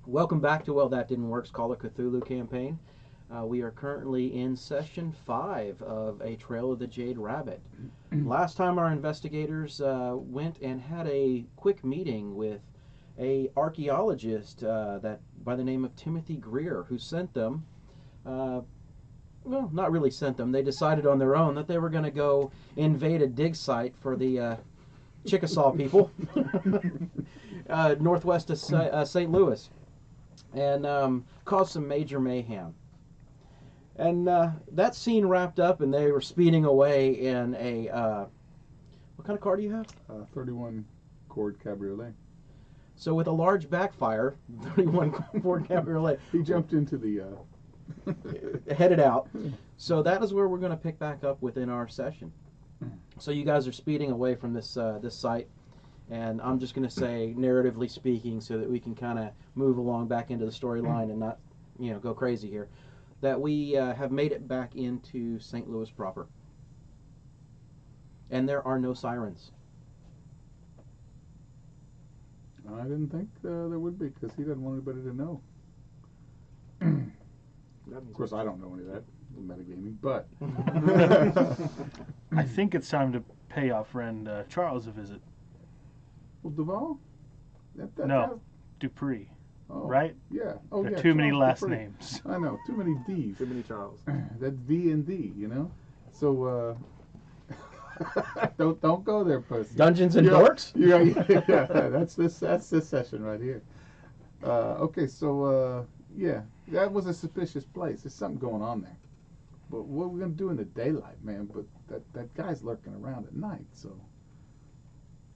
Welcome back to Well That Didn't Work's Call of Cthulhu campaign. We are currently in session 5 of A Trail of the Jade Rabbit. Last time our investigators went and had a quick meeting with a archaeologist that by the name of Timothy Greer, who sent them, well, not really sent them, they decided on their own that they were going to go invade a dig site for the Chickasaw people northwest of St. Louis, and caused some major mayhem. And that scene wrapped up, and they were speeding away in a what kind of car do you have? 31 Cord Cabriolet. So with a large backfire, 31 Ford Cabriolet. He jumped into the headed out. So that is where we're going to pick back up within our session. So you guys are speeding away from this this site, and I'm just going to say, narratively speaking, so that we can kind of move along back into the storyline and not, go crazy here, that we have made it back into St. Louis proper, and there are no sirens. I didn't think there would be, because he doesn't want anybody to know. Of course, I don't know any of that in metagaming, but I think it's time to pay our friend Charles a visit. well, Duval. No, Dupree, Oh, right? Yeah. Oh, There are yeah. too many Charles last Dupree. names. I know, too many D's. Too many Charles. That's D and D, So don't go there, pussy. Dungeons and Yeah, Dorks? Yeah, that's this session right here. Okay, so yeah, that was a suspicious place. There's something going on there. But what we're gonna do in the daylight, man? But that guy's lurking around at night, so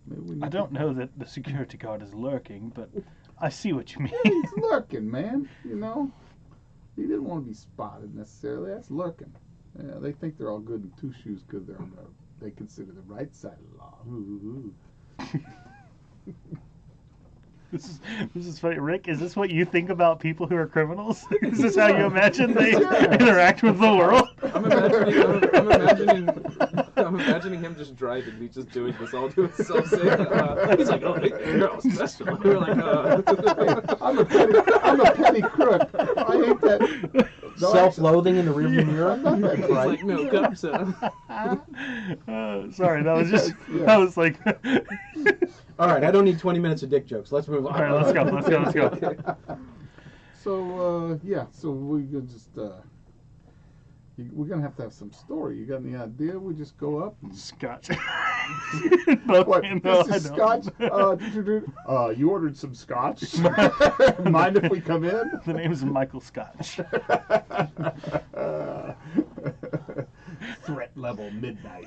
maybe we need I don't know that the security guard is lurking, but I see what you mean. He's lurking, man. He didn't want to be spotted necessarily. That's lurking. Yeah, they think they're all good in two shoes because they're on they consider the right side of the law. Ooh. This is funny, Rick. Is this what you think about people who are criminals? Is this how you imagine they interact with the world? I'm imagining him just driving, me just doing this all to himself. Saying, he's like, "Oh, you're all special." We're like, I'm a petty crook. I hate that. Self-loathing in the rearview mirror. I'm not that he's bright. like, "No, cops." Sorry, that was just. Yeah. That was like. All right, I don't need 20 minutes of dick jokes. Let's move on. All right, let's go. So yeah, so we could just we're gonna have to have some story. You got any idea? We just go up. And... Scotch. What? No, This is I scotch. don't. You ordered some scotch. Mind if we come in? The name is Michael Scotch. Threat level midnight.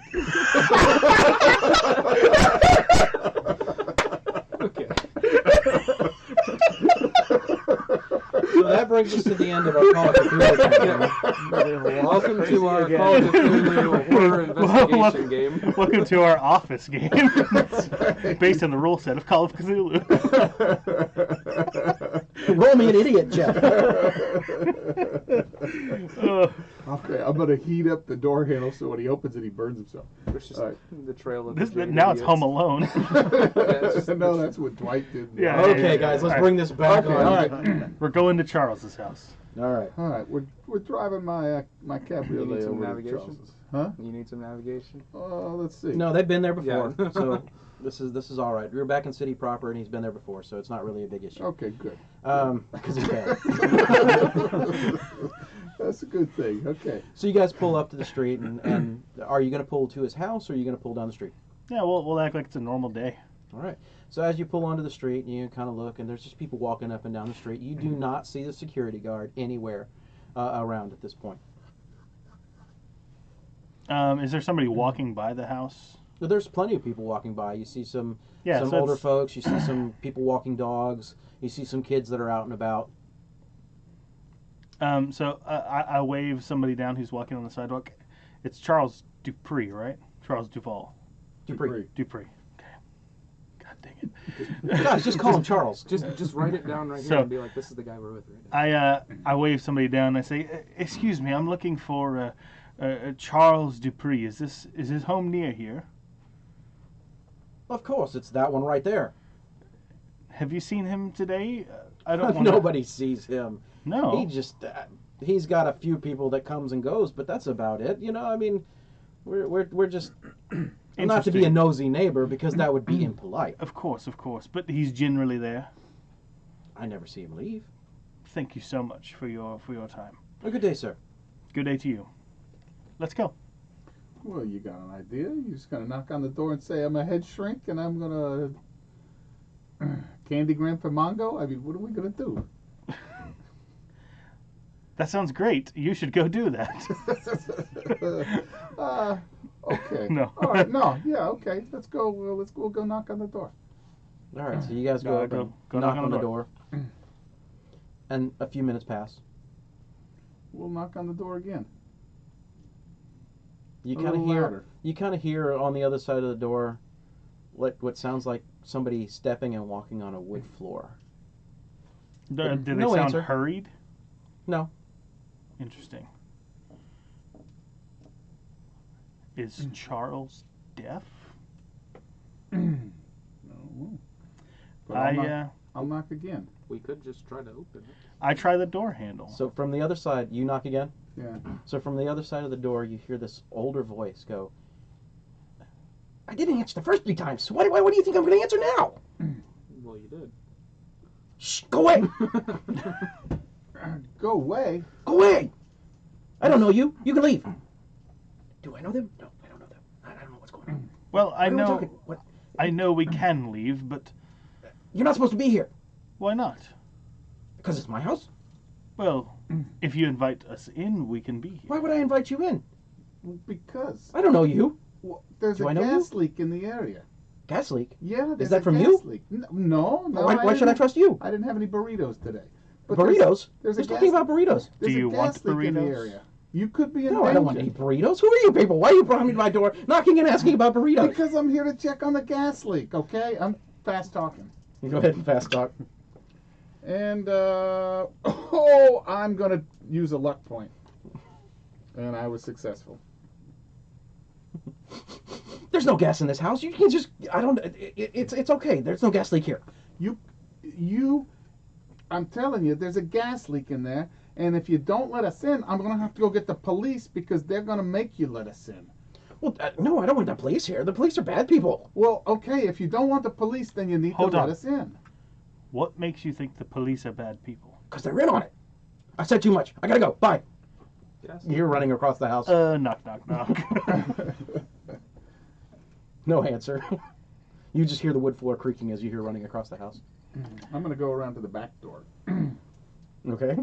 Okay. So that brings us to the end of our Call of Cthulhu campaign. Welcome to our Call of Cthulhu horror investigation game. Welcome to our office game, based on the rule set of Call of Cthulhu. Roll me an idiot check. Okay, I'm gonna heat up the door handle so when he opens it, he burns himself. It's just All right. the trail of This, the Jade now it's idiots. Home Alone. it's just- No, that's what Dwight did. Yeah. Okay, guys, let's bring this back Okay, on. all right. We're going to Charles's house. All right. All right, we're driving my my You cabriolet need some over to navigation? Charles's. Huh? You need some navigation. Let's see. No, they've been there before, Yeah. so this is all right. We're back in city proper, and he's been there before, so it's not really a big issue. Okay, good. Because he can. That's a good thing. Okay. So you guys pull up to the street, and are you going to pull to his house, or are you going to pull down the street? Yeah, we'll act like it's a normal day. All right. So as you pull onto the street, you kind of look, and there's just people walking up and down the street. You do not see the security guard anywhere around at this point. Is there somebody walking by the house? But there's plenty of people walking by. You see some Yeah, so older it's- folks. You see some people walking dogs. You see some kids that are out and about. So I wave somebody down who's walking on the sidewalk. It's Charles Dupree, right? Charles Duval. Dupree. Dupree. Okay. God dang it. Guys, just call him Charles. Just write it down right here So- and be like, "This is the guy we're with right now." I wave somebody down and I say, "Excuse me, I'm looking for Charles Dupree. Is his home near here?" Of course, it's that one right there. Have you seen him today? I don't want Nobody sees him. No. He just he's got a few people that comes and goes, but that's about it. You know, I mean, we're just not to be a nosy neighbor because that would be impolite. Of course, but he's generally there. I never see him leave. Thank you so much for your time. A good day, sir. Good day to you. Let's go. Well, you got an idea? You're just gonna knock on the door and say I'm a head shrink and I'm gonna candygram for Mongo? I mean, what are we gonna do? That sounds great. You should go do that. Okay. No. All right. No. Yeah. Okay. Let's go. We'll go knock on the door. All right, so you guys go up and go knock on the door. And a few minutes pass. We'll knock on the door again. You A kind of little hear louder. on the other side of the door what sounds like somebody stepping and walking on a wood floor. Do they No sound answer. hurried? No. Interesting. Is Charles deaf? No. But I'll I knock again. We could just try to open it. I try the door handle. So from the other side, you knock again? Yeah. So from the other side of the door, you hear this older voice go, I didn't answer the first 3 times. So what do you think I'm going to answer now? Well, you did. Shh, go away. Go away. Go away. I don't know you. You can leave. Do I know them? No, I don't know them. I don't know what's going on. Well, I What are we know talking- what? I know we can leave, but You're not supposed to be here. why not? Because it's my house. Well, if you invite us in, we can be here. Why would I invite you in? Because I don't know you. there's Do a I know gas leak in the area. Gas leak. Yeah. There's that a from gas you? Leak. No. Why should I trust you? I didn't have any burritos today. But Burritos? There's Who's a talking gas- about burritos? There's Do you a gas want leak in the burritos? area. You could be in No, danger. I don't want any burritos. Who are you people? Why are you behind my door knocking and asking about burritos? Because I'm here to check on the gas leak, okay? I'm fast talking. You go ahead and fast talk. And, I'm going to use a luck point. And I was successful. There's no gas in this house. You can just, it's okay. There's no gas leak here. I'm telling you, there's a gas leak in there. And if you don't let us in, I'm going to have to go get the police because they're going to make you let us in. Well, no, I don't want the police here. The police are bad people. Well, okay, if you don't want the police, then you need Hold to on. let us in. What makes you think the police are bad people? Because they're in on it. I said too much. I gotta go. Bye. Yes. You're running across the house. Knock, knock, knock. No answer. You just hear the wood floor creaking as you hear running across the house. I'm going to go around to the back door. Okay.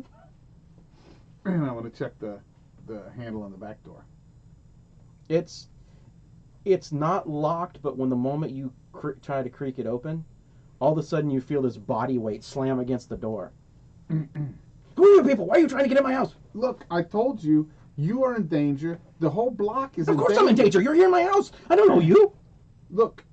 And I want to check the handle on the back door. It's not locked, but when the moment you try to creak it open, all of a sudden you feel this body weight slam against the door. Who are you people? Why are you trying to get in my house? Look, I told you, you are in danger. The whole block is in Of danger. course I'm in danger. You're here in my house. I don't know you. Look,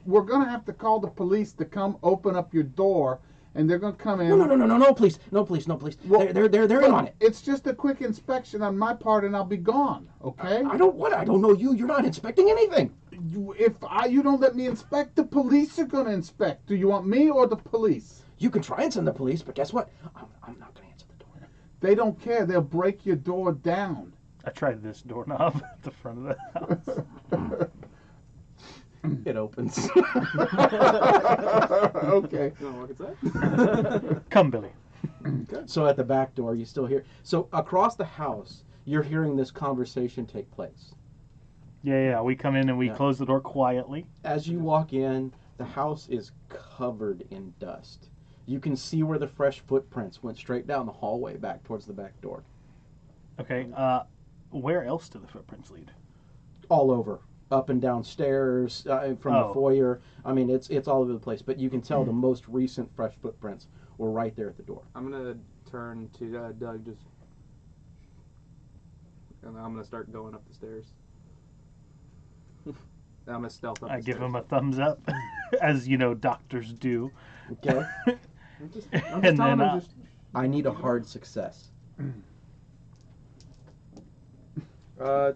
we're going to have to call the police to come open up your door, and they're going to come in. No, please. No, please. Well, They're in on it. It's just a quick inspection on my part, and I'll be gone, okay? I don't know you. You're not inspecting anything. You don't let me inspect, the police are going to inspect. Do you want me or the police? You can try and send the police, but guess what? I'm not going to answer the door. They don't care. They'll break your door down. I tried this doorknob at the front of the house. It opens. Okay. You want to look inside? Come, Billy. So at the back door, you still hear. So across the house, you're hearing this conversation take place. Yeah. We come in and we Yeah. close the door quietly. As you walk in, the house is covered in dust. You can see where the fresh footprints went straight down the hallway back towards the back door. Okay. Where else do the footprints lead? All over. Up and down stairs, from the foyer. I mean, it's all over the place. But you can tell the most recent fresh footprints were right there at the door. I'm gonna turn to Doug, and I'm gonna start going up the stairs. I'm gonna stealth up. I the give stairs. him a thumbs up, as you know doctors do. Okay? I'm just And telling then him just I need a hard success.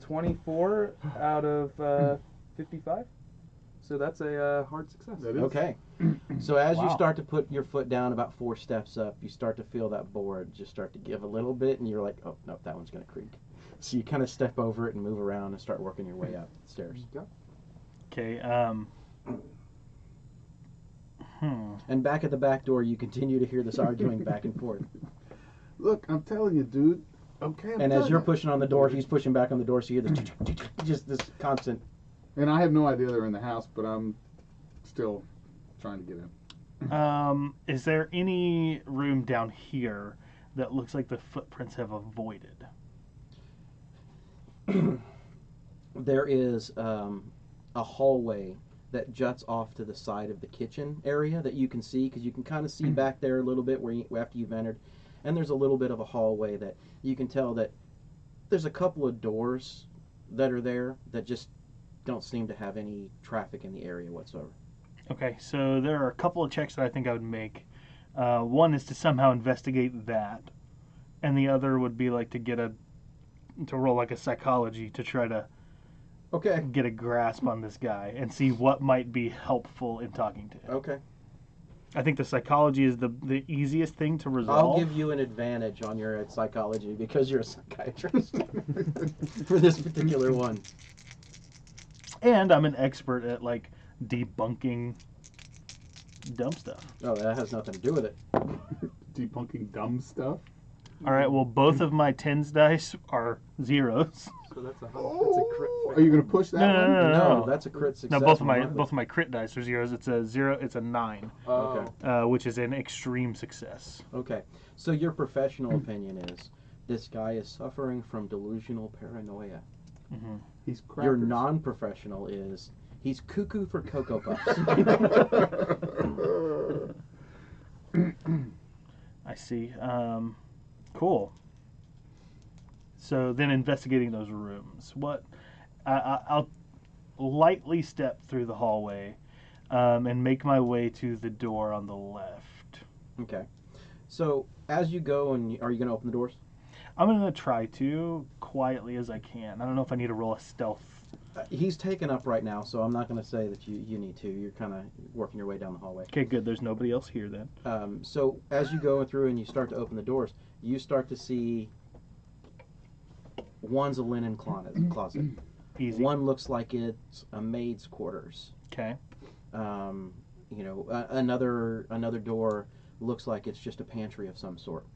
24 out of 55. So that's a hard success. That is. Okay. So as you Wow. start to put your foot down about 4 steps up, you start to feel that board just start to give a little bit, and you're like, oh, no, that one's going to creak. So you kind of step over it and move around and start working your way up the stairs. Go. Okay. And back at the back door, you continue to hear this arguing back and forth. Look, I'm telling you, dude. Okay. And as you're pushing on the door, he's pushing back on the door, so you hear this just this constant. And I have no idea they're in the house, but I'm still trying to get in. Is there any room down here that looks like the footprints have avoided? There is a hallway that juts off to the side of the kitchen area that you can see, because you can kind of see back there a little bit where after you've entered, and there's a little bit of a hallway that you can tell that there's a couple of doors that are there that just don't seem to have any traffic in the area whatsoever. Okay, so there are a couple of checks that I think I would make. One is to somehow investigate that, and the other would be like to roll like a psychology to try to Okay. get a grasp on this guy and see what might be helpful in talking to him. Okay. I think the psychology is the easiest thing to resolve. I'll give you an advantage on your psychology because you're a psychiatrist for this particular one. And I'm an expert at like debunking dumb stuff. Oh, that has nothing to do with it. Debunking dumb stuff. All right, well, both of my tens dice are zeros. So that's a crit. Are you gonna push that one? No. That's a crit success. No, both of remember? my crit dice are zeros. It's a 0. It's a 9, Oh. which is an extreme success. Okay. So your professional opinion is this guy is suffering from delusional paranoia. Mm-hmm. He's crackers. Your non-professional is he's cuckoo for Cocoa Puffs. I see. Cool. So then investigating those rooms. I'll lightly step through the hallway and make my way to the door on the left. Okay. So as you go, and are you going to open the doors? I'm going to try to quietly as I can. I don't know if I need to roll a stealth. He's taken up right now, so I'm not going to say that you need to. You're kind of working your way down the hallway. Okay, good. There's nobody else here then. So as you go through and you start to open the doors, you start to see one's a linen closet. Easy. One looks like it's a maid's quarters. Okay. Another door looks like it's just a pantry of some sort.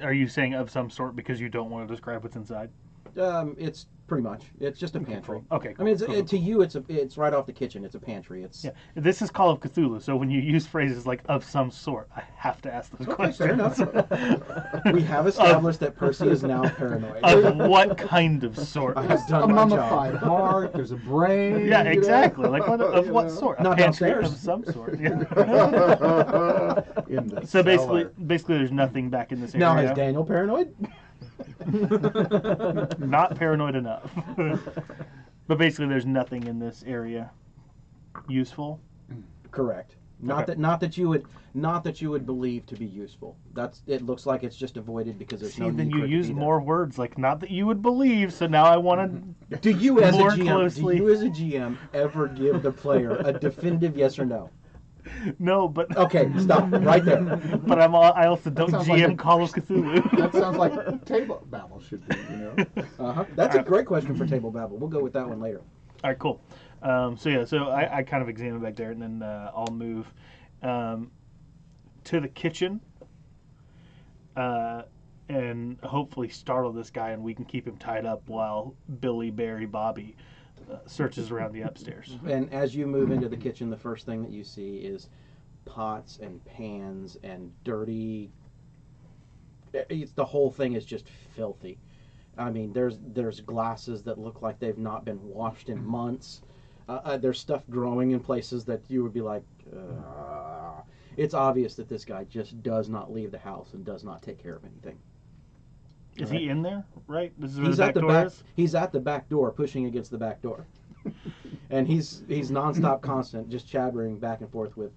Are you saying of some sort because you don't want to describe what's inside? It's pretty much. It's just a pantry. Okay. I mean, cool. to you, it's right off the kitchen. It's a pantry. It's Yeah, this is Call of Cthulhu, so when you use phrases like "of some sort," I have to ask those Okay, questions. fair enough. We have established that Percy is now paranoid. Of what kind of sort? I have A done my mummified job. heart. There's a brain. Yeah, you know? exactly. Like of You what know? sort? A Not pantry downstairs. of some sort. Yeah. In the So cellar. basically, there's nothing back in this Now, area. is Daniel paranoid? Not paranoid enough. But basically, there's nothing in this area useful. Correct. Not Okay. that you would believe to be useful. It looks like it's just avoided because there's no See, need then for you it to use be there. more words, like not that you would believe. So now I want to. Do you as more a GM? closely- Do you as a GM ever give the player a definitive yes or no? No, but Okay, stop right there. But I also don't sounds GM like a- Call of Cthulhu. That sounds like table babble should be, you know. That's a great question for Table Babble. We'll go with that one later. All right, cool. So I kind of examine back there, and then I'll move to the kitchen and hopefully startle this guy, and we can keep him tied up while Billy, Barry, Bobby searches around the upstairs. And as you move into the kitchen, the first thing that you see is pots and pans and dirty. The whole thing is just filthy. I mean, there's glasses that look like they've not been washed in months. There's stuff growing in places that you would be like, it's obvious that this guy just does not leave the house and does not take care of anything. Is he in there? Right? This is where He's the at back the door back. is? He's at the back door, pushing against the back door, and he's nonstop, constant, just chattering back and forth with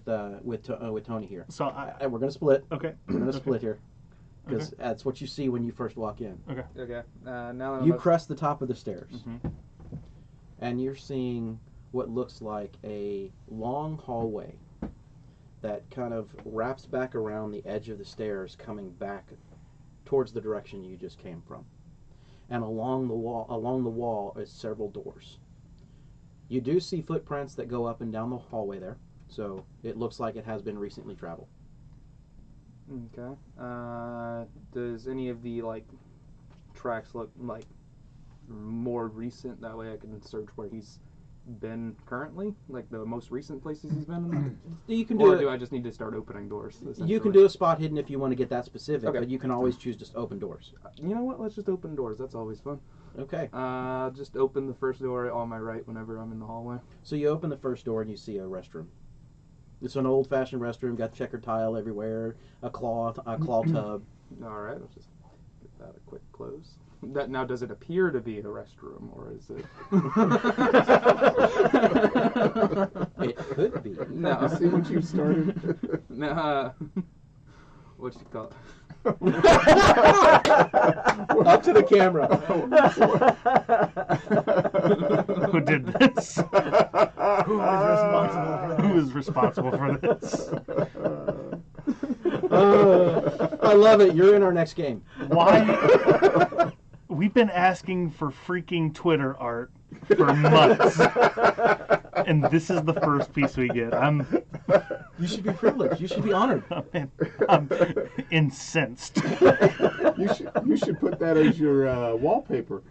Tony here. So And we're gonna split. okay. We're gonna split here because that's what you see when you first walk in. Okay. Now that You I'm crest the top of the stairs. Mhm. and you're seeing what looks like a long hallway that kind of wraps back around the edge of the stairs, coming back towards the direction you just came from. And along the wall is several doors. You do see footprints that go up and down the hallway there, so it looks like it has been recently traveled. Okay. Does any of the tracks look like more recent? That way I can search where he's been currently, like the most recent places he's been. You can Or do I just need to start opening doors? You can do a spot hidden if you want to get that specific, Okay. but you can always choose just open doors. You know what? Let's just open doors. That's always fun. Okay. Just open the first door on my right whenever I'm in the hallway. So you open the first door and you see a restroom. It's an old-fashioned restroom, got checkered tile everywhere, a claw tub. All right, let's just get that a quick close. That now, does it appear to be a restroom, or is it? It could be. No, I see what you started. no. What you call it? Up to the camera. Who did this? Who is responsible for this? I love it. You're in our next game. Why? We've been asking for freaking Twitter art for months, and this is the first piece we get. You should be privileged. You should be honored. I'm incensed. You should put that as your wallpaper.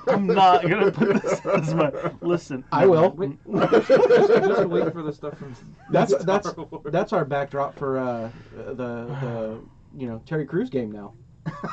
I'm not gonna put this as my. Listen, I will. Just wait for the stuff from. That's our backdrop for the Terry Crews game now.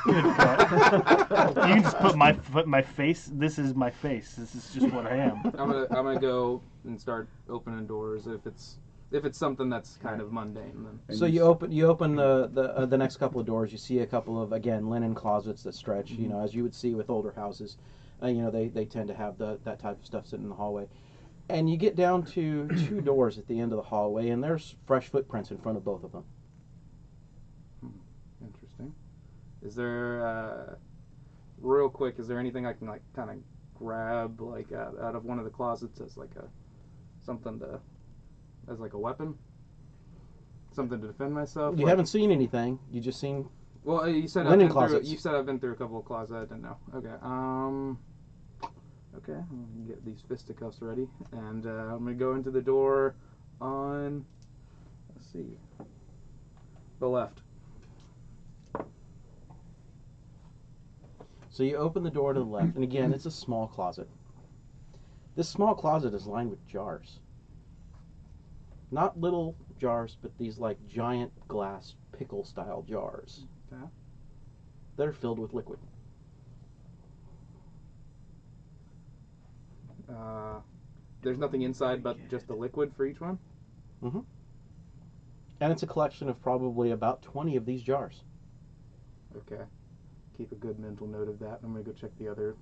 Good God. You can just put my face. This is my face. This is just what I am. I'm gonna go and start opening doors if it's something that's kind of mundane. Then. So you open the next couple of doors. You see a couple of, again, linen closets that stretch. Mm-hmm. You know, as you would see with older houses. They tend to have that type of stuff sitting in the hallway. And you get down to two doors at the end of the hallway, and there's fresh footprints in front of both of them. Interesting. Is there real quick? Is there anything I can kind of grab out of one of the closets as something to as a weapon? Something to defend myself? You haven't seen anything. You just seen. Well, you said linen I've been closets. You said I've been through a couple of closets. I didn't know. Okay. Okay. I'm gonna get these fisticuffs ready, and I'm gonna go into the door on. Let's see. The left. So you open the door to the left, and again, it's a small closet. This small closet is lined with jars. Not little jars, but these giant glass pickle-style jars. Okay. They're filled with liquid. There's nothing inside but just the liquid for each one? Mm-hmm. And it's a collection of probably about 20 of these jars. Okay. Keep a good mental note of that. I'm going to go check the other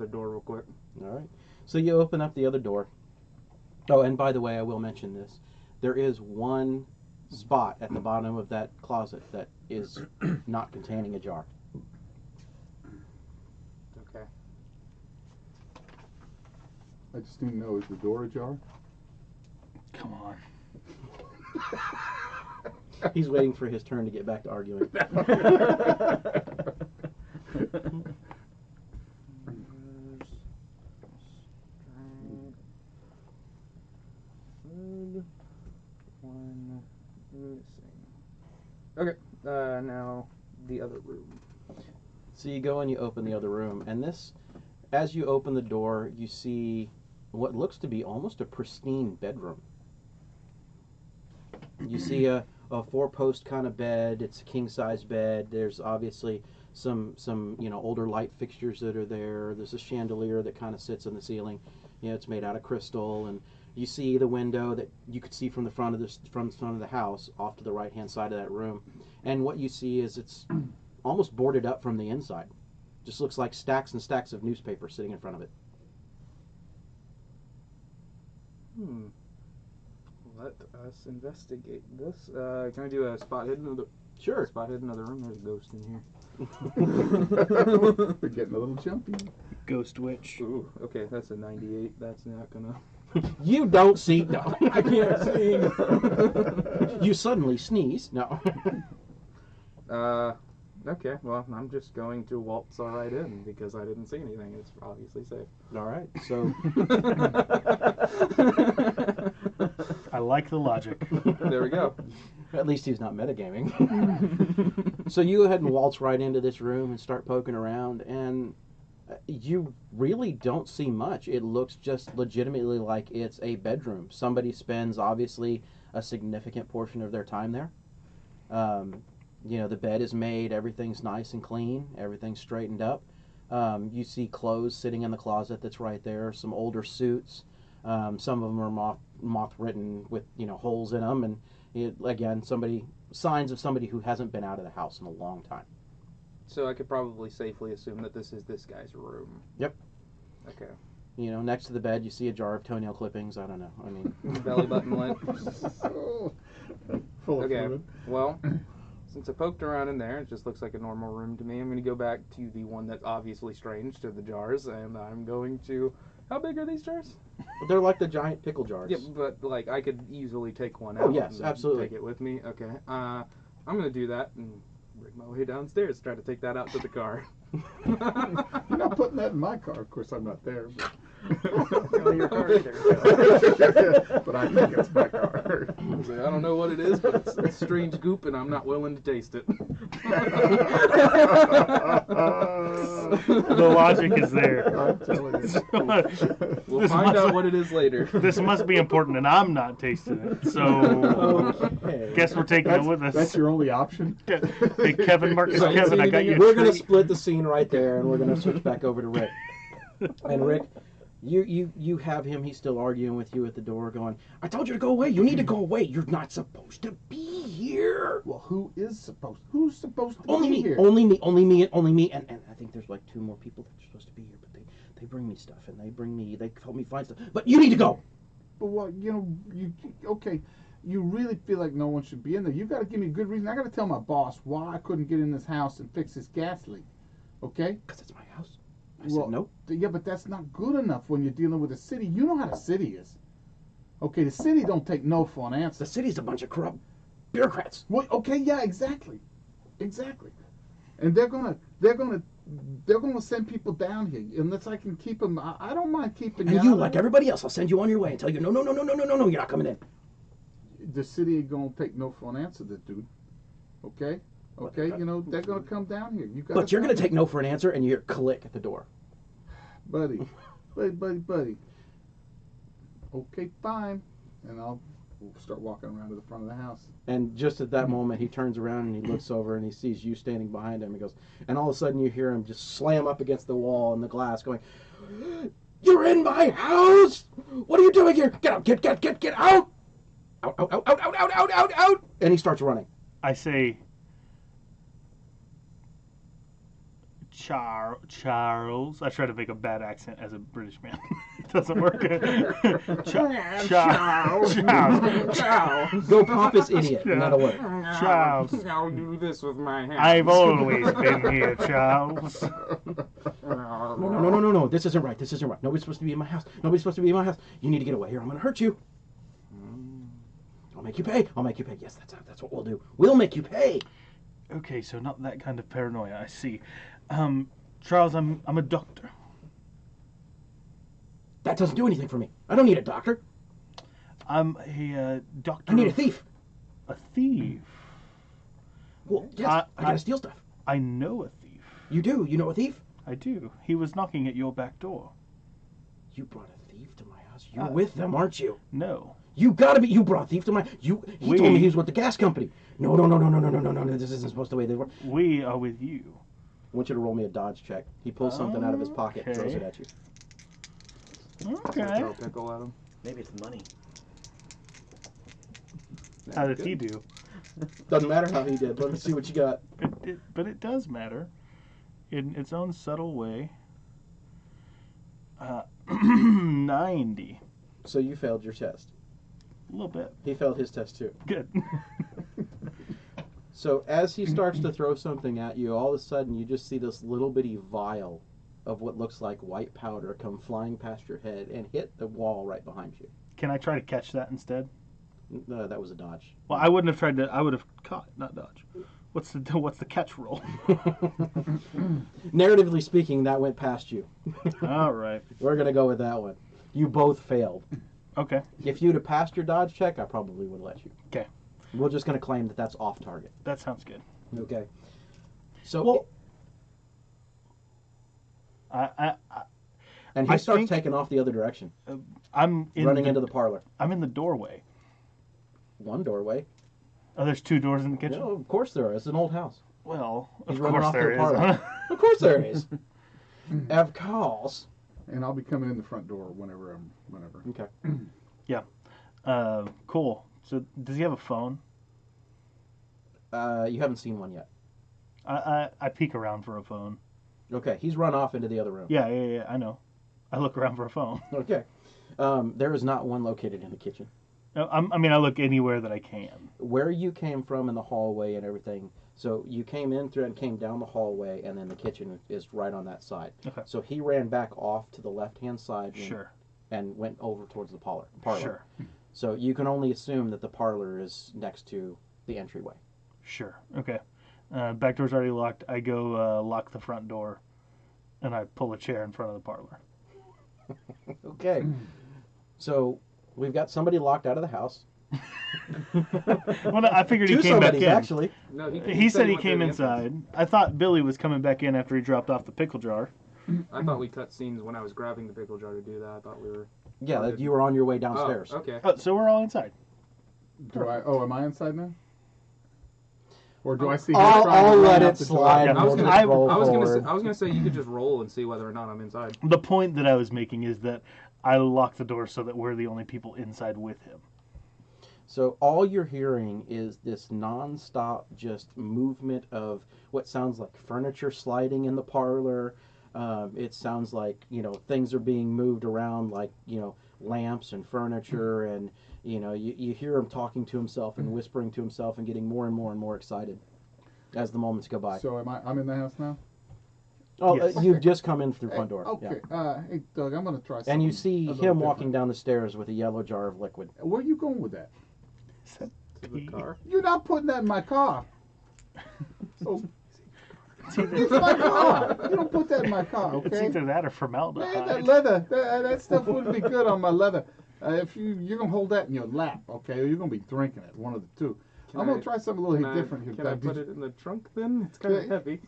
door real quick. All right. So you open up the other door. Oh, and by the way, I will mention this. There is one spot at the bottom of that closet that is not containing a jar. Okay. I just need to know, is the door ajar? Come on. He's waiting for his turn to get back to arguing. One missing. Okay, now the other room. So you go and you open the other room, and as you open the door, you see what looks to be almost a pristine bedroom. You see a 4-post kind of bed. It's a king-size bed. There's obviously some older light fixtures that are there. There's a chandelier that kind of sits on the ceiling. It's made out of crystal, and you see the window that you could see from the front of the house off to the right-hand side of that room. And what you see is it's almost boarded up from the inside. Just looks like stacks and stacks of newspaper sitting in front of it. Let us investigate this. Can I do a spot hidden? Sure. Spot hidden in the room. There's a ghost in here. We're getting a little jumpy. Ghost Witch. Ooh, okay, that's a 98. That's not gonna. You don't see. No, I can't see. You suddenly sneeze. No. Okay, well, I'm just going to waltz right in because I didn't see anything. It's obviously safe. All right. So I like the logic. There we go. at least he's not metagaming. So you go ahead and waltz right into this room and start poking around, and you really don't see much. It looks just legitimately like it's a bedroom. Somebody spends obviously a significant portion of their time there. You know, the bed is made, everything's nice and clean, everything's straightened up. You see clothes sitting in the closet that's right there, some older suits. Some of them are moth-ridden with, you know, holes in them, and again, signs of somebody who hasn't been out of the house in a long time. So I could probably safely assume that this is this guy's room. Yep. Okay. You know, next to the bed, you see a jar of toenail clippings. I don't know. I mean, Belly button lit. Full of Okay. fluid. Well, since I poked around in there, it just looks like a normal room to me. I'm going to go back to the one that's obviously strange, to the jars, and I'm going to... How big are these jars? they're like the giant pickle jars. Yeah, but, like, I could easily take one out. Oh, yes, and absolutely. Take it with me. Okay. I'm going to do that and bring my way downstairs, try to take that out to the car. You're not putting that in my car. Of course, I'm not there. But, Your car either. but I think it's my car. I was like, I don't know what it is, but it's strange goop, and I'm not willing to taste it. The logic is there. I'm telling you. We'll This find out must- what it is later. This must be important, and I'm not tasting it. So, Okay. guess we're taking it with us. That's your only option. Hey, Kevin, Marcus, So, Kevin, I got you. We're going to split the scene right there, and we're going to switch back over to Rick. And Rick, you have him. He's still arguing with you at the door, going, "I told you to go away. You need to go away. You're not supposed to be here." Well, who's supposed to Only be me, here? only me, only me, and only me. And I think there's like 2 more people that are supposed to be here, but they bring me stuff, and they help me find stuff. But you need to go. But what, okay, you really feel like no one should be in there. You got to give me a good reason. I got to tell my boss why I couldn't get in this house and fix this gas leak. Okay? Because it's my house. I Well, said no. Yeah, but that's not good enough when you're dealing with a city. You know how the city is. Okay, the city don't take no for an The answer. city's a bunch of corrupt bureaucrats. Well, okay, yeah, exactly. And they're gonna send people down here unless I can keep them. I don't mind keeping And you. you, out like of it. everybody else, I'll send you on your way and tell you, no, you're not coming in. The city ain't gonna take no for an answer, dude. Okay, they're gonna come down here. You got. But you're going to take no for an answer, and you're click at the door. buddy. Okay, fine. And I'll start walking around to the front of the house. And just at that moment, he turns around and he looks over and he sees you standing behind him. He goes, and all of a sudden you hear him just slam up against the wall and the glass, going, "You're in my house! What are you doing here? Get out! Get out! Out! And he starts running. I say, Charles. I try to make a bad accent as a British man. It doesn't work. Charles. Go pompous idiot, and that'll work. Charles. I'll do this with my hands. I've always been here, Charles. No. This isn't right. Nobody's supposed to be in my house. You need to get away here. I'm going to hurt you. I'll make you pay. Yes, that's what we'll do. We'll make you pay. Okay, so not that kind of paranoia, I see. Charles, I'm a doctor. That doesn't do anything for me. I don't need a doctor. I'm a doctor. I need a thief. A thief? Well, yes, I gotta steal stuff. I know a thief. You do? You know a thief? I do. He was knocking at your back door. You brought a thief to my house. You're with them, aren't you? No. You gotta be. You brought a thief to my. He told me he was with the gas company. No. This isn't supposed to be the way they work. We are with you. I want you to roll me a dodge check. He pulls something out of his pocket and throws it at you. Okay. Throw a pickle at him. Maybe it's money. How did he do? Doesn't matter how he did. Let me see what you got. But it does matter. In its own subtle way. 90. So you failed your test. A little bit. He failed his test too. Good. So as he starts to throw something at you, all of a sudden you just see this little bitty vial of what looks like white powder come flying past your head and hit the wall right behind you. Can I try to catch that instead? That was a dodge. Well, I wouldn't have tried to. I would have caught, not dodge. What's the catch roll? Narratively speaking, that went past you. All right. We're going to go with that one. You both failed. Okay. If you'd have passed your dodge check, I probably would have let you. Okay. We're just going to claim that that's off target. That sounds good. Okay. So, Well, and he I starts think- taking off the other direction, I'm running into the parlor. I'm in the doorway. One doorway. Oh, there's 2 doors in the You kitchen. know, of course there is. It's an old house. Well, He's of running course off to there the is. parlor. Of course there is. Of course. And I'll be coming in the front door whenever. Okay. Cool. So, does he have a phone? You haven't seen one yet. I peek around for a phone. Okay. He's run off into the other room. Yeah. I know. I look around for a phone. Okay. There is not one located in the kitchen. No, I mean, I look anywhere that I can. Where you came from in the hallway and everything, so you came in through and came down the hallway, and then the kitchen is right on that side. Okay. So he ran back off to the left-hand side Sure. and went over towards the parlor. Sure. So you can only assume that the parlor is next to the entryway. Sure. Okay. Back door's already locked. I go lock the front door, and I pull a chair in front of the parlor. Okay. So we've got somebody locked out of the house. Well, no, I figured he Two came back somebodies, in. actually. No, He said he went through came the inside. entrance. I thought Billy was coming back in after he dropped off the pickle jar. I thought we cut scenes when I was grabbing the pickle jar to do that. I thought we were. Yeah, Oh, that you were on your way downstairs. Oh, okay. Oh, so we're all inside. Am I inside now? Or do I see? I'll him trying to let run it out the door? slide. Yeah. and I was we'll gonna- just I- roll I was forward. gonna say you could just roll and see whether or not I'm inside. The point that I was making is that I locked the door so that we're the only people inside with him. So all you're hearing is this non-stop just movement of what sounds like furniture sliding in the parlor. It sounds like, things are being moved around, like, lamps and furniture, and, you hear him talking to himself and whispering to himself and getting more and more and more excited as the moments go by. So I'm in the house now. Oh, Yes. you've just come in through the front door. Okay. Yeah. Hey, Doug, I'm gonna try something. And you see a little him walking different. down the stairs with a yellow jar of liquid. Where are you going with that? To the car. You're not putting that in my car. So, It's either, it's my car. You don't put that in my car, it's okay? either that or Man, formaldehyde. that leather, that stuff wouldn't be good on my leather. If you're gonna hold that in your lap, okay, or you're gonna be drinking it, one of the two. I'm gonna try something a little different here. Can I Doug. put it in the trunk then? It's kind of Yeah. heavy.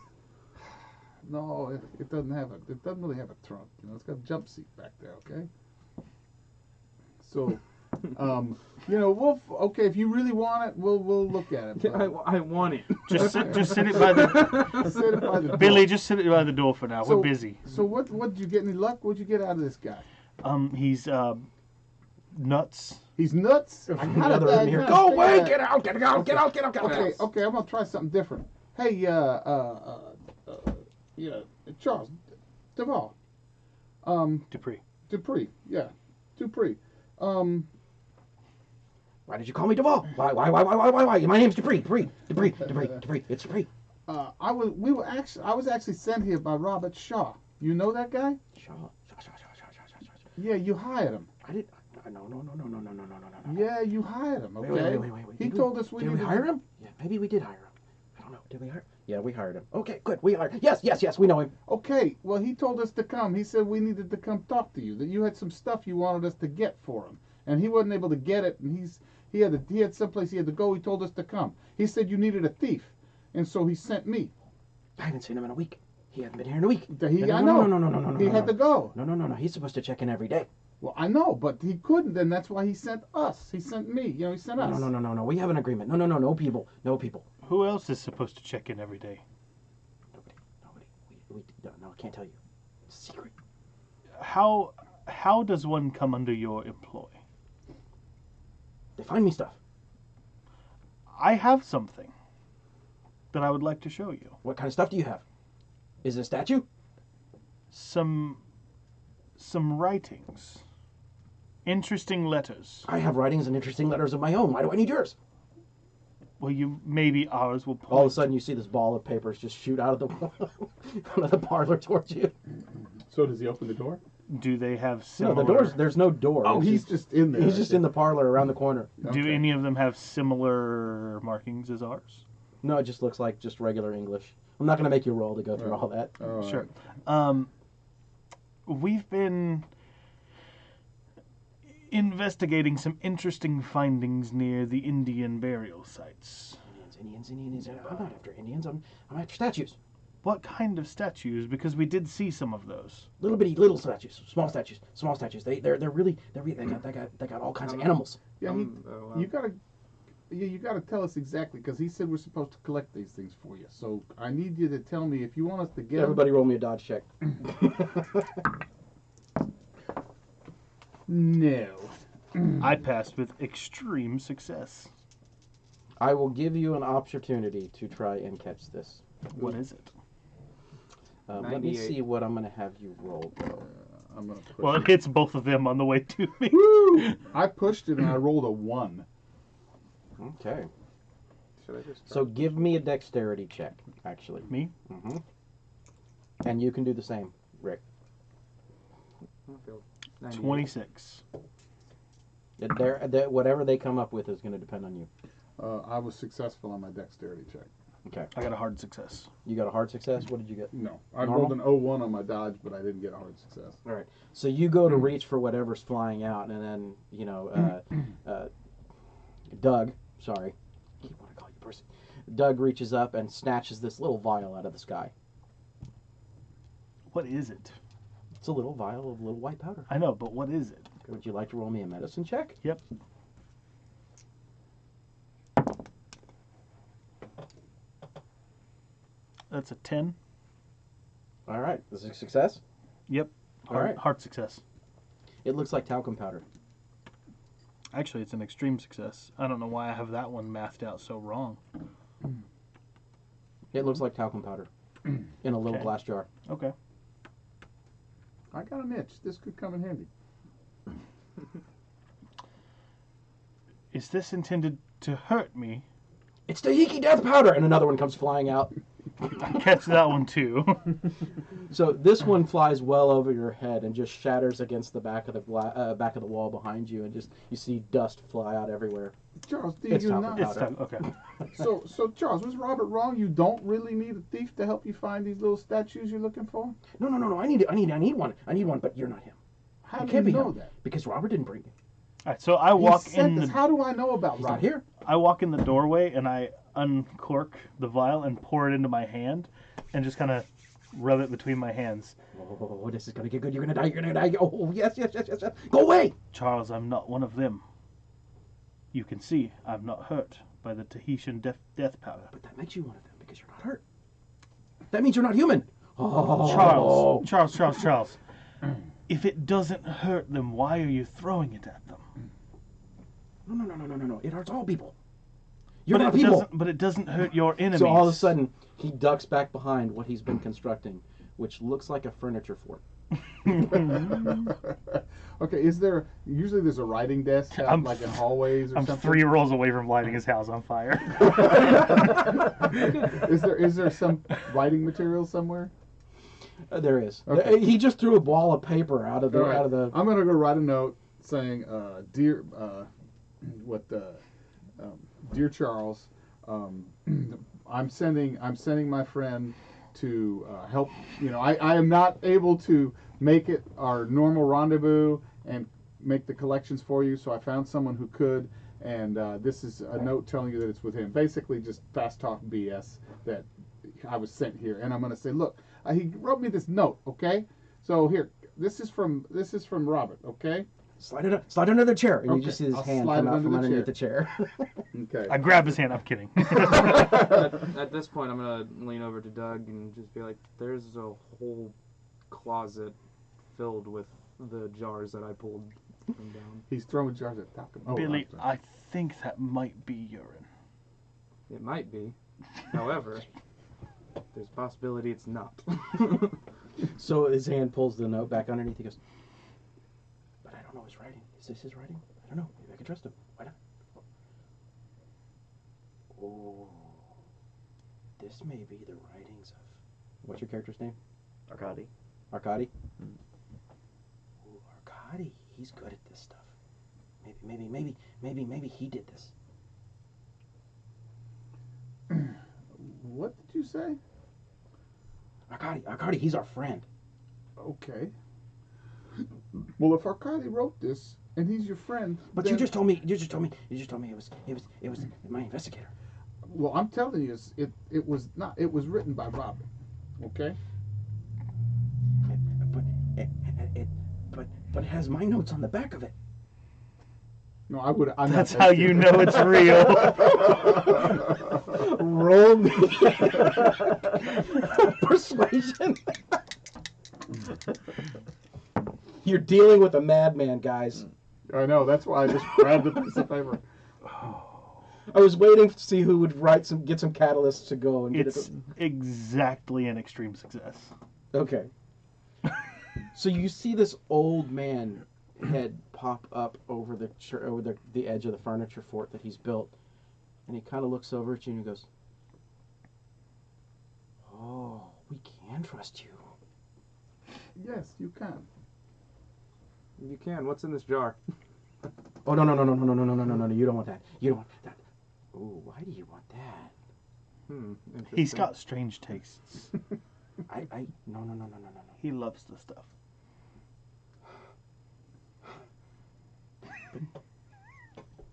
No, it doesn't have a. It doesn't really have a trunk. It's got a jump seat back there. Okay. So, okay. If you really want it, we'll look at it. I want it. Just sit it by the Sit it by the door. Billy. Just sit it by the door for now. So- We're busy. So what did you get? Any luck? What'd you get out of this guy? He's nuts. He's nuts. I From the gotta other room here. diagnose Go that. away! Get out! Get out! Get out! Get out! Get out! Okay, I'm gonna try something different. Hey, Charles, Duvall, Dupree. Dupree, yeah, Dupree. Why did you call me Duvall? Why? My name's Dupree. Dupree. It's Dupree. I was actually sent here by Robert Shaw. You know that guy? Shaw. Yeah, you hired him. I did. No. Yeah, you hired him. Wait, Okay. wait. He told us we Did we needed hire him? Yeah, maybe we did hire him. I don't know. Did we hire? Yeah, we hired him. Okay, good. We hired. Yes. We know him. Okay, well, he told us to come. He said we needed to come talk to you. That you had some stuff you wanted us to get for him, and he wasn't able to get it. And he had someplace he had to go. He told us to come. He said you needed a thief, and so he sent me. I haven't seen him in a week. He hasn't been here in a week. I No. know. He had to go. No. He's supposed to check in every day. Well, I know, but he couldn't, and that's why he sent us. He sent me. He sent us. No. We have an agreement. No people. Who else is supposed to check in every day? Nobody. No, I can't tell you. It's a secret. How does one come under your employ? They find me stuff. I have something that I would like to show you. What kind of stuff do you have? Is it a statue? Some writings. Interesting letters. I have writings and interesting letters of my own. Why do I need yours? Well, maybe ours will point. All of a sudden, you see this ball of papers just shoot out of the out of the parlor towards you. So does he open the door? Do they have No, similar... the doors. There's no door. Oh, It's he's just in there. He's just in the parlor around the corner. Do Okay. any of them have similar markings as ours? No, it just looks like just regular English. I'm not going to make you roll to go through Right. all that. All right. Sure. We've been investigating some interesting findings near the Indian burial sites. Indians. I'm not after Indians. I'm after statues. What kind of statues? Because we did see some of those. Little statues, small statues. They're really they got all kinds of animals. Yeah, wow. you gotta tell us exactly because he said we're supposed to collect these things for you. So I need you to tell me if you want us to get 'em. Everybody, roll me a dodge check. No. I passed with extreme success. I will give you an opportunity to try and catch this. What is it? Let me 98. see what I'm going to have you roll. I'm gonna push. Well, it. it hits both of them on the way to me. Woo! I pushed it and I rolled a 1. Okay. Should I just So give me a dexterity check, actually. Me? Mm-hmm. And you can do the same, Rick. I feel 98. 26. Whatever they come up with is going to depend on you. I was successful on my dexterity check. Okay. I got a hard success. You got a hard success? What did you get? No, I Normal? rolled an 01 on my dodge, but I didn't get a hard success. All right. So you go to reach for whatever's flying out, and then, Doug, sorry. I keep wanting to call you Percy. Doug reaches up and snatches this little vial out of the sky. What is it? It's a little vial of little white powder. I know, but what is it? Would you like to roll me a medicine check? Yep. That's a 10. All right. This is a success. Yep. All right. Hard success. It looks like talcum powder. Actually, it's an extreme success. I don't know why I have that one mathed out so wrong. It looks like talcum powder in a little Okay. glass jar. Okay. I got an itch. This could come in handy. Is this intended to hurt me? It's Tahiki death powder, and another one comes flying out. I catch that one too. So this one flies well over your head and just shatters against the back of the back of the wall behind you, and just you see dust fly out everywhere. Charles, do It's you talcum not? It's tough. Okay. So Charles, was Robert wrong? You don't really need a thief to help you find these little statues you're looking for? No. I need one. I need one, but you're not him. How You do can't you be know him that? because Robert didn't bring it. All right. So I He walk said in this. the How do I know about He's Robert? not here. I walk in the doorway and I uncork the vial and pour it into my hand and just kind of rub it between my hands. Oh, this is gonna get good. You're gonna die. You're gonna die. Oh, yes. Go away. Charles, I'm not one of them. You can see I'm not hurt by the Tahitian death powder. But that makes you one of them because you're not hurt. That means you're not human. Oh, Charles. If it doesn't hurt them, why are you throwing it at them? No. It hurts all people. You're not people. But it doesn't hurt your enemies. So all of a sudden, he ducks back behind what he's been constructing, which looks like a furniture fort. Okay, is there usually there's a writing desk out, I'm- like in hallways or I'm something? 3 rolls away from lighting his house on fire. Is there some writing material somewhere? There is. Okay. He just threw a ball of paper out of the All right. out of the. I'm gonna go write a note saying, dear, dear Charles, I'm sending my friend to help. I am not able to make it our normal rendezvous and make the collections for you, so I found someone who could. And this is a note telling you that it's with him. Basically, just fast talk BS that I was sent here. And I'm going to say, look, he wrote me this note, okay? So here, this is from Robert, okay? Slide it under the chair, and you Okay, just see his I'll hand slide come it out under from the underneath the chair. Okay. I grab his hand. I'm kidding. At this point, I'm gonna lean over to Doug and just be like, "There's a whole closet filled with the jars that I pulled from down. He's throwing jars at talcum. Oh, Billy, I'm sorry. I think that might be urine. It might be, however, there's a possibility it's not." So his hand pulls the note back underneath. He goes, "But I don't know his writing. Is this his writing? I don't know. Maybe I can trust him. Why not?" Oh, this may be the writings of. What's your character's name? Arkady. Arkady? Ooh, Arkady, he's good at this stuff. Maybe he did this. What did you say? Arkady, he's our friend. Okay. Well, if Arkady wrote this and he's your friend, But then, you just told me it was my investigator. well, I'm telling you, it was not. It was written by Robert. Okay. But it has my notes on the back of it. No, I would. I'm That's not how you know it's real. Roll me persuasion. You're dealing with a madman, guys. I know. That's why I just grabbed a piece of paper. I was waiting to see who would get some catalysts to go and It's exactly an extreme success. Okay. So you see this old man head pop up over the edge of the furniture fort that he's built, and he kind of looks over at you and he goes, "Oh, we can trust you." Yes, you can. You can. What's in this jar? Oh no! You don't want that. You don't want that. Oh, why do you want that? Interesting. He's got strange tastes. No. He loves the stuff.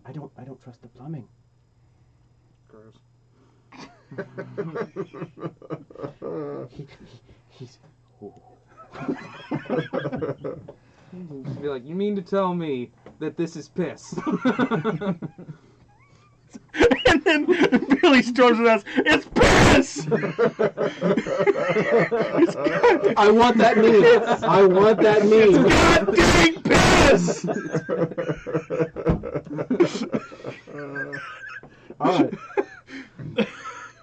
I don't trust the plumbing. Gross. He's. Oh. Be like, you mean to tell me that this is piss? And then Billy storms with us. It's piss. I want that meme. I want that meme. God dang piss. All right.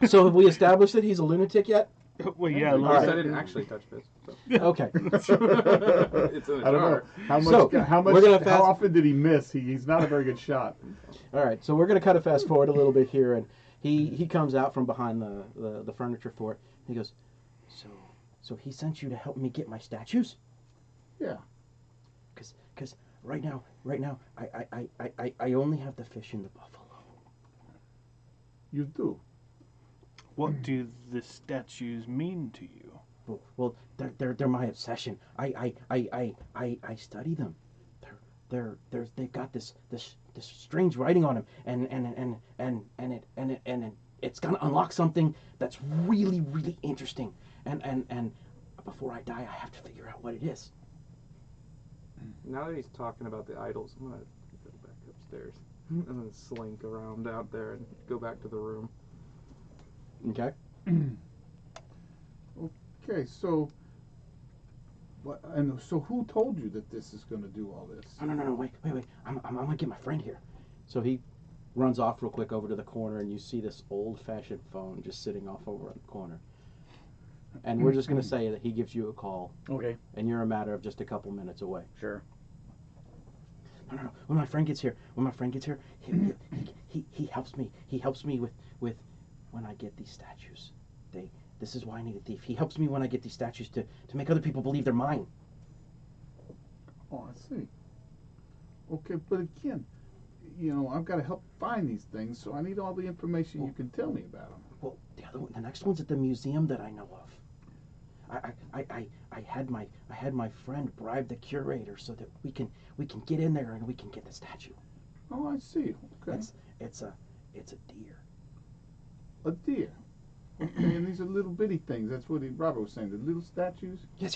So have we established that he's a lunatic yet? Well, yeah. I right. didn't actually touch piss. So. Okay. It's in a I don't know jar. how much. So, how much? we're gonna How fast- often did he miss? He's not a very good shot. All right. So we're gonna kind of fast forward a little bit here, and he comes out from behind the furniture fort. He goes, so he sent you to help me get my statues? Yeah. Because right now I only have the fish and the buffalo. You do. What do the statues mean to you? Well, they're my obsession. I study them. They've got this strange writing on them, and it's gonna unlock something that's really interesting. And before I die, I have to figure out what it is. Now that he's talking about the idols, I'm gonna go back upstairs and then slink around out there and go back to the room. Okay. Okay, so. What? And so, who told you that this is going to do all this? No. Wait. I'm gonna get my friend here. So he runs off real quick over to the corner, and you see this old-fashioned phone just sitting off over in the corner. And we're just gonna say that he gives you a call, Okay, and you're a matter of just a couple minutes away. sure. No. When my friend gets here, he helps me. He helps me with when I get these statues. This is why I need a thief. He helps me when I get these statues to make other people believe they're mine. Oh, I see. Okay, but again, I've got to help find these things, so I need all the information you can tell me about them. Well, the next one's at the museum that I know of. I had my friend bribe the curator so that we can get in there and we can get the statue. Oh, I see. Okay. It's a deer. A deer. Okay, and these are little bitty things. That's what Robert was saying. The little statues. Yes.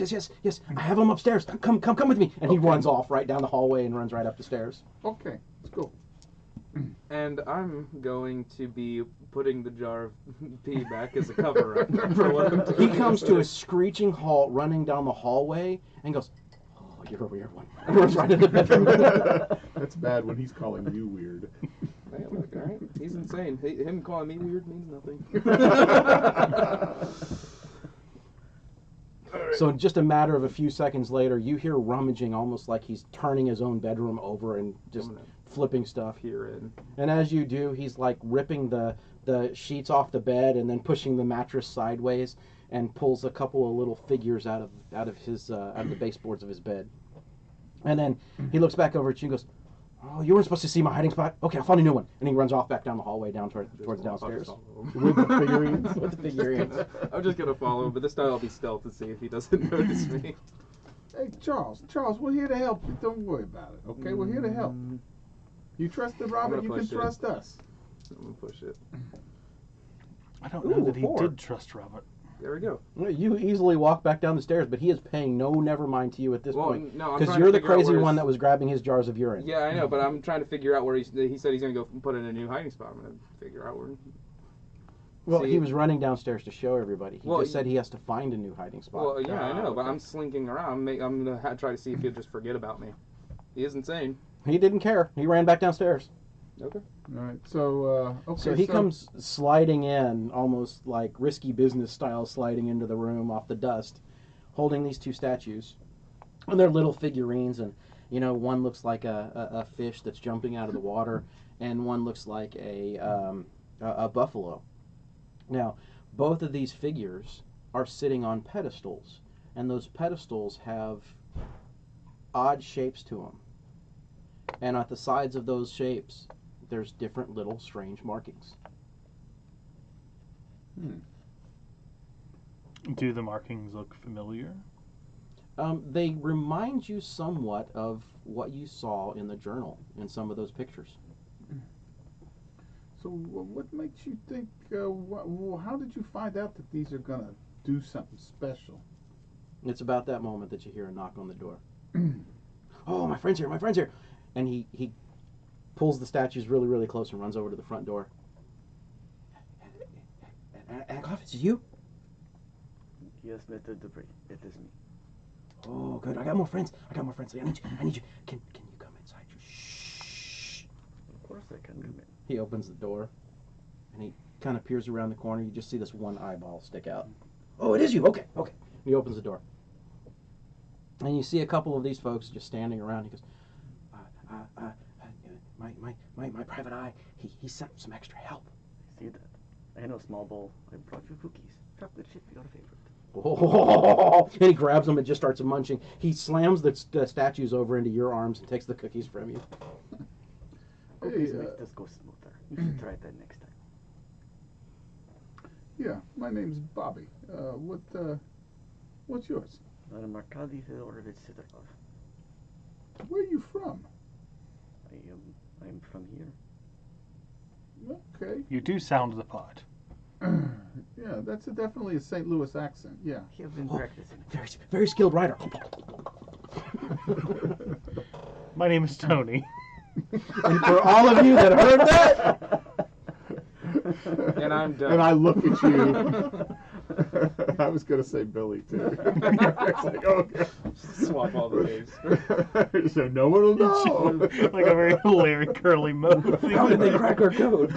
I have them upstairs. Come with me. And he runs off right down the hallway and runs right up the stairs. Okay, let's go. And I'm going to be putting the jar of pee back as a cover up for one of them. He comes to a screeching halt running down the hallway and goes, "Oh, you're a weird one." And runs right into the bedroom. That's bad when he's calling you weird. Hey, look, all right. He's insane. Him calling me weird means nothing. So in just a matter of a few seconds later, you hear rummaging, almost like he's turning his own bedroom over and just I'm gonna flipping stuff. peer in. And as you do, he's like ripping the sheets off the bed and then pushing the mattress sideways and pulls a couple of little figures out of the baseboards of his bed. And then he looks back over at you and goes, "Oh, you weren't supposed to see my hiding spot? Okay, I'll find a new one." And he runs off back down the hallway down towards downstairs. With the figurines. With the figurines. I'm just gonna follow him, but this time I'll be stealth to see if he doesn't notice me. Hey, Charles, we're here to help you. Don't worry about it, okay? We're here to help. You trusted Robert, you can push it. trust us. I'm gonna push it. I don't know that he 4. did trust Robert. There we go. You easily walk back down the stairs, but he is paying no never mind to you at this point. No, I'm Because trying you're to the figure out crazy where one his- that was grabbing his jars of urine. Yeah, I know, but I'm trying to figure out where he said he's gonna go put in a new hiding spot. I'm gonna figure out where. Well, See- he was running downstairs to show everybody. He Well, just said he has to find a new hiding spot. Well, yeah, I know, but okay. I'm slinking around. I'm gonna try to see if he'll just forget about me. He is insane. He didn't care. He ran back downstairs. Okay. All right, so, okay. So he comes sliding in, almost like risky business style, sliding into the room off the dust, holding these 2 statues. And they're little figurines, and, one looks like a fish that's jumping out of the water, and one looks like a buffalo. Now, both of these figures are sitting on pedestals, and those pedestals have odd shapes to them. And at the sides of those shapes, there's different little strange markings. Do the markings look familiar? They remind you somewhat of what you saw in the journal in some of those pictures. So what makes you think, how did you find out that these are going to do something special? It's about that moment that you hear a knock on the door. "Oh, my friend's here, my friend's here." And he pulls the statues really, really close and runs over to the front door. "Ankloff, is it you?" Yes, Mr. Dupree, it is me. "Oh, good. I got more friends. I need you. Can you come inside? Shh." Of course I can come in. He opens the door, and he kind of peers around the corner. You just see this one eyeball stick out. "Oh, it is you. Okay. He opens the door, and you see a couple of these folks just standing around. He goes, my private eye. He sent some extra help." I see that. I know, small bowl. I brought you cookies. Chocolate chip, your favorite. Oh, and he grabs them and just starts munching. He slams the statues over into your arms and takes the cookies from you. Cookies make this go smoother. You should try that next time. Yeah, my name's Bobby. What's yours? I'm Arkady Fedorovich Sidorov. Where are you from? I'm from here. Okay. You do sound the part. Yeah, that's definitely a St. Louis accent, yeah. I have been practicing. Very, very skilled rider. My name is Tony. And for all of you that heard that, And I'm done. And I look at you. I was going to say Billy, too. It's like, okay. Swap all the names. So no one will know. Like a very Larry Curly move. how did they crack our code?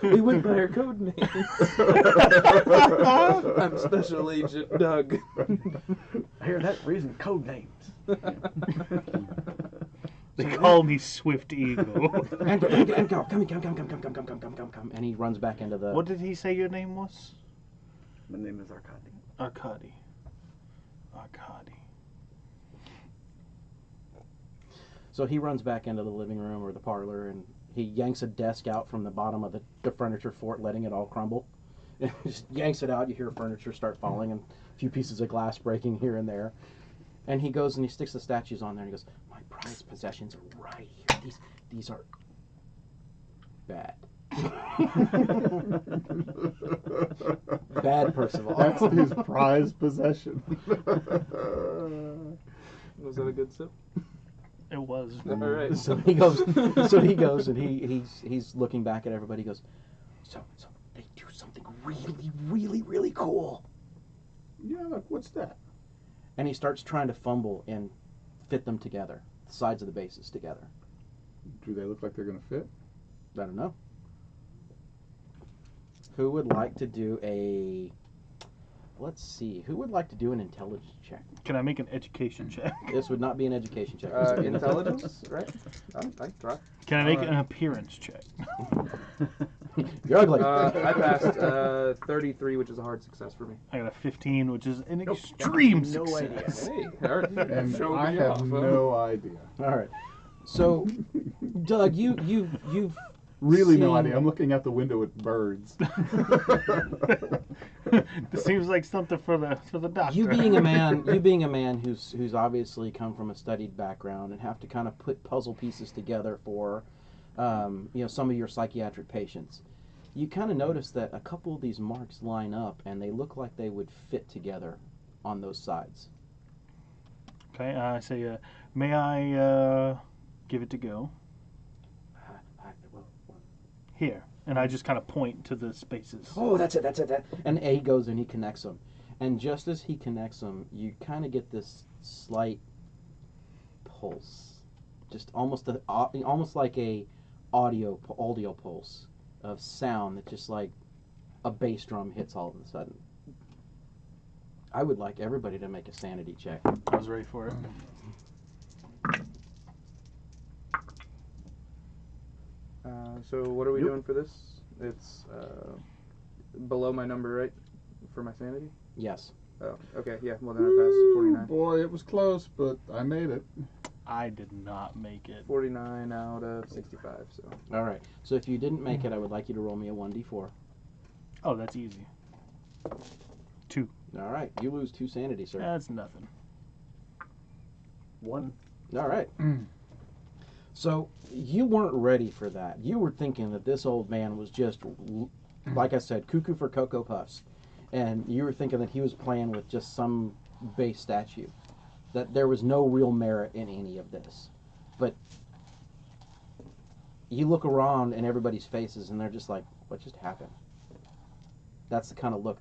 We went by our code names. I'm Special Agent Doug. I hear that. We're using code names. They call me Swift Eagle. And go. Come. And he runs back into the... What did he say your name was? My name is Arkady. Arkady. So he runs back into the living room or the parlor, and he yanks a desk out from the bottom of the furniture fort, letting it all crumble. And he just yanks it out. You hear furniture start falling and a few pieces of glass breaking here and there. And he goes and he sticks the statues on there and he goes, "My prized possessions are right here. These are bad." Bad, Percival. That's his prized possession. Was that a good sip? It was. All right. So he goes and he's looking back at everybody. He goes, so they do something really, really, really cool. Yeah, look, what's that? And he starts trying to fumble and fit them together, the sides of the bases together. Do they look like they're going to fit? I don't know. Who would like to do a let's see. Who would like to do an intelligence check? Can I make an education check? This would not be an education check. This would be an Intelligence, right? I can try. Can I make Alright. an appearance check? You're ugly. I passed 33, which is a hard success for me. I got a 15, which is an Nope. extreme No success. idea. Hey, Art, And showed I me have off, huh? no idea. All right. So, Doug, you've Really no seen- idea. I'm looking out the window at birds. This seems like something for the doctor. You being a man who's obviously come from a studied background and have to kind of put puzzle pieces together for, some of your psychiatric patients. You kind of notice that a couple of these marks line up and they look like they would fit together on those sides. Okay, I say, may I give it to go? Here. And I just kind of point to the spaces. Oh, that's it. And he goes and he connects them. And just as he connects them, you kind of get this slight pulse, just almost like a audio pulse of sound that just like a bass drum hits all of a sudden. I would like everybody to make a sanity check. I was ready for it. So what are we Yep. doing for this? It's below my number, right? For my sanity? Yes. Oh, okay, yeah. Well, then I passed 49. Boy, it was close, but I made it. I did not make it. 49 out of 65, so. All right. So if you didn't make it, I would like you to roll me a 1d4. Oh, that's easy. 2. All right. You lose 2 sanity, sir. That's nothing. 1. All right. So you weren't ready for that. You were thinking that this old man was just, like I said, cuckoo for Cocoa Puffs. And you were thinking that he was playing with just some base statue. That there was no real merit in any of this. But you look around in everybody's faces and they're just like, what just happened? That's the kind of look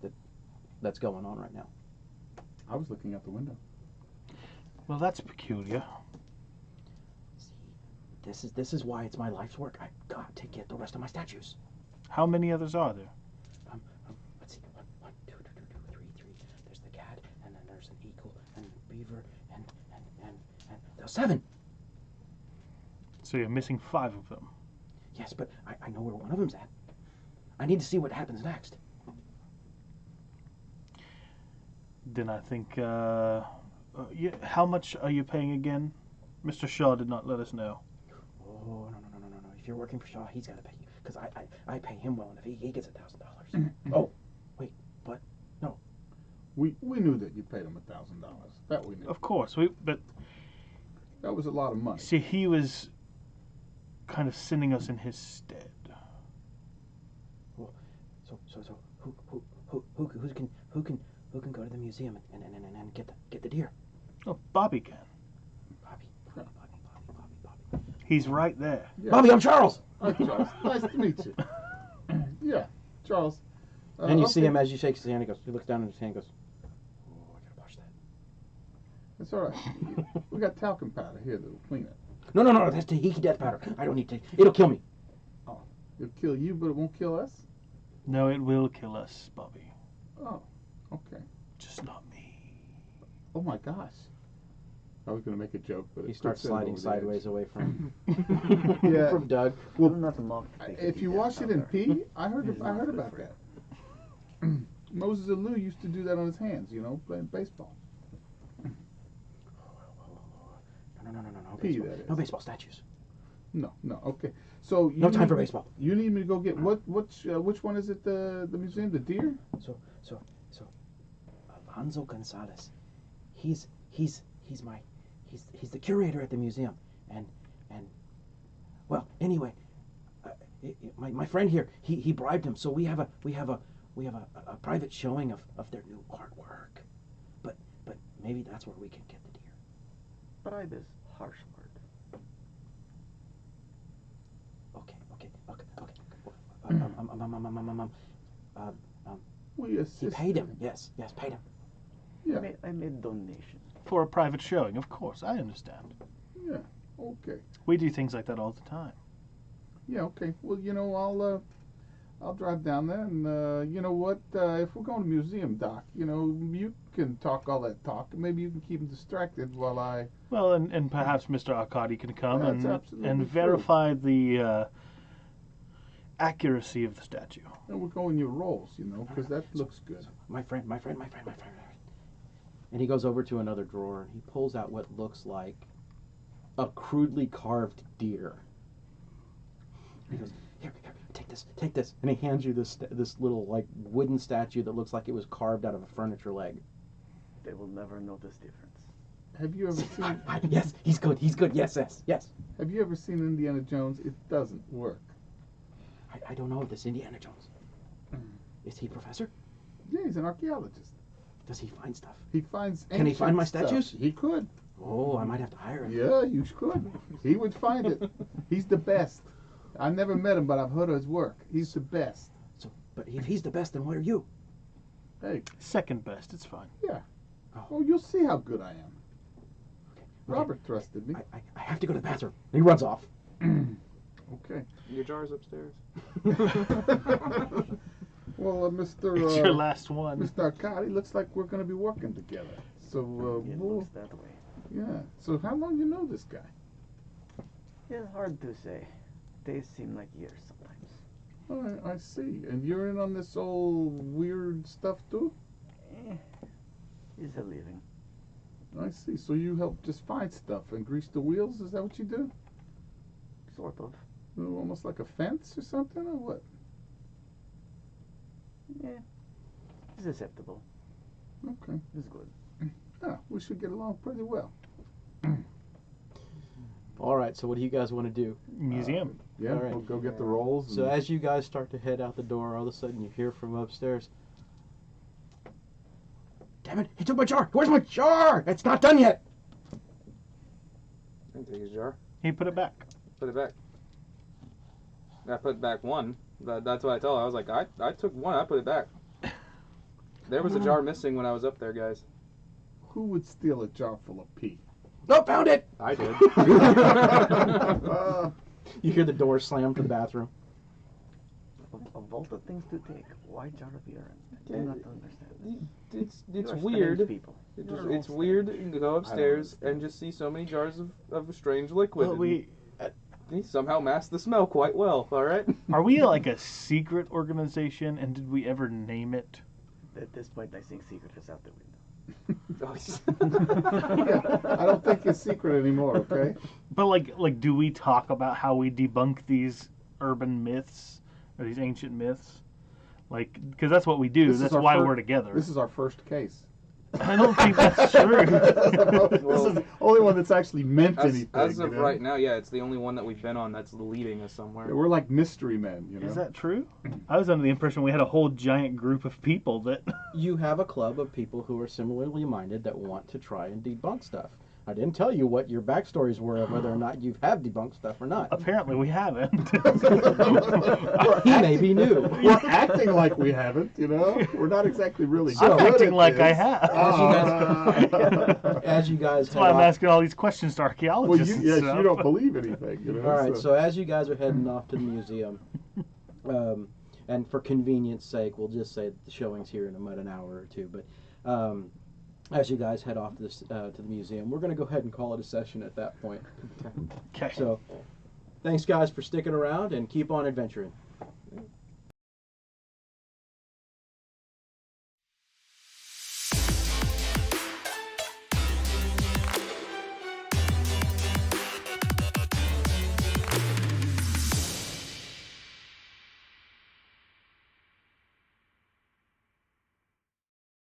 that's going on right now. I was looking out the window. Well, that's peculiar. This is why it's my life's work. I've got to get the rest of my statues. How many others are there? Let's see. 1, 2, 3. There's the cat, and then there's an eagle, and beaver, and there's 7. So you're missing 5 of them. Yes, but I know where one of them's at. I need to see what happens next. Then I think, how much are you paying again? Mr. Shaw did not let us know. Oh, no. If you're working for Shaw, he's got to pay you. Because I pay him well enough. He gets $1,000. Oh, wait, what? No. We knew that you paid him $1,000. That we knew. Of course, but That was a lot of money. see, he was kind of sending us in his stead. So who can go to the museum and get the deer? Oh, Bobby can. Bobby. He's right there. Yeah. Bobby, I'm Charles. Hi, Charles. Nice to meet you. Yeah, Charles. And you see okay. him as you shake his hand. He looks down at his hand. And goes, "Oh, I gotta wash that." It's all right. We got talcum powder here that will clean it. No. That's Tahiti death powder. I don't need to. It'll kill me. It'll kill you, but it won't kill us? No, it will kill us, Bobby. Oh, okay. Just not me. Oh my gosh. I was going to make a joke, but He it starts puts him sliding over the edge. sideways away from Yeah. from Doug. Well, I'm not the mock. If you wash it in pee, I heard about that. Moses and Lou used to do that on his hands, playing baseball. No. Pee, Baseball. that is. No baseball statues. No, okay. So you No time need for me- baseball. You need me to go get which one is it? The museum, the deer? So Alonzo Gonzalez, he's the curator at the museum, and well, anyway, my friend here, he bribed him, so we have a private showing of their new artwork, but maybe that's where we can get the deer. Bribe is harsh word. Okay. We He assist. paid him. Yes, paid him. Yeah. I made donation. For a private showing, of course. I understand. Yeah. Okay. We do things like that all the time. Yeah. Okay. Well, I'll drive down there, and you know what? If we're going to museum, Doc, you can talk all that talk, and maybe you can keep him distracted while I. Well, and perhaps Mr. Arcadi can come That's absolutely true. and verify the accuracy of the statue. And we're going your roles, because that looks good. My friend. And he goes over to another drawer and he pulls out what looks like a crudely carved deer. He goes, here, take this. And he hands you this little like wooden statue that looks like it was carved out of a furniture leg. They will never know this difference. Have you ever seen? Yes, he's good. Yes. Have you ever seen Indiana Jones? It doesn't work. I don't know this Indiana Jones. Is he a professor? Yeah, he's an archaeologist. Does he find stuff? He finds. Can he find my ancient statues? stuff. He could. Oh, I might have to hire him. Yeah, you could. He would find it. He's the best. I've never met him, but I've heard of his work. He's the best. So, but if he's the best, then what are you? Hey, Second best, it's fine. yeah. Oh, you'll see how good I am. Okay. Robert trusted me. I have to go to the bathroom. And he runs off. Okay. Your jar's upstairs. Well, Mr. It's your last one. Mr. Arcadi, looks like we're going to be working together. So, It we'll, looks that way. yeah. So, how long you know this guy? It's hard to say. Days seem like years sometimes. Oh, I see. And you're in on this old weird stuff too? It's a living. I see. So you help just find stuff and grease the wheels? Is that what you do? Sort of. Almost like a fence or something, or what? Yeah. It's acceptable. Okay. It's good. Yeah, we should get along pretty well. All right, so what do you guys want to do? Museum. Yeah, All right. we'll go get the rolls. So as you guys start to head out the door, all of a sudden you hear from upstairs, "Damn it, he took my jar! Where's my jar? It's not done yet!" I can take his jar. He put it back. Put it back. I put back one. That's what I told her. I was like, I took one. I put it back. There was a jar missing when I was up there, guys. Who would steal a jar full of pee? No, found it! I did. You hear the door slam to the bathroom. Of all the things to take, why jar of urine? I do not understand this. It's You are weird. strange people. It's weird to go upstairs and just see so many jars of a strange liquid. Well, we He somehow masked the smell quite well. All right. are we like a secret organization, and did we ever name it? At this point, I think secret is out the window. I don't think it's secret anymore, okay? But like, do we talk about how we debunk these urban myths or these ancient myths? Like, because that's what we do. This is That's our why fir- we're together. This is our first case. I don't think that's true. This is the only one that's actually meant anything. As of you know? right now, yeah, it's the only one that we've been on that's leading us somewhere. Yeah, we're like mystery men, you know? Is that true? I was under the impression we had a whole giant group of people that. You have a club of people who are similarly minded that want to try and debunk stuff. I didn't tell you what your backstories were of whether or not you have debunked stuff or not. Apparently, we haven't. He may be new. We're acting like we haven't, you know? We're not exactly really I'm good acting at like I this. have. As you guys That's head why I'm off, asking all these questions to Well, archaeologists. and yes, stuff. you don't believe anything, you know? all right, so as you guys are heading off to the museum, and for convenience sake, we'll just say that the showing's here in about an hour or two, but as you guys head off to the museum, we're going to go ahead and call it a session at that point. Okay. So, thanks guys for sticking around, and keep on adventuring.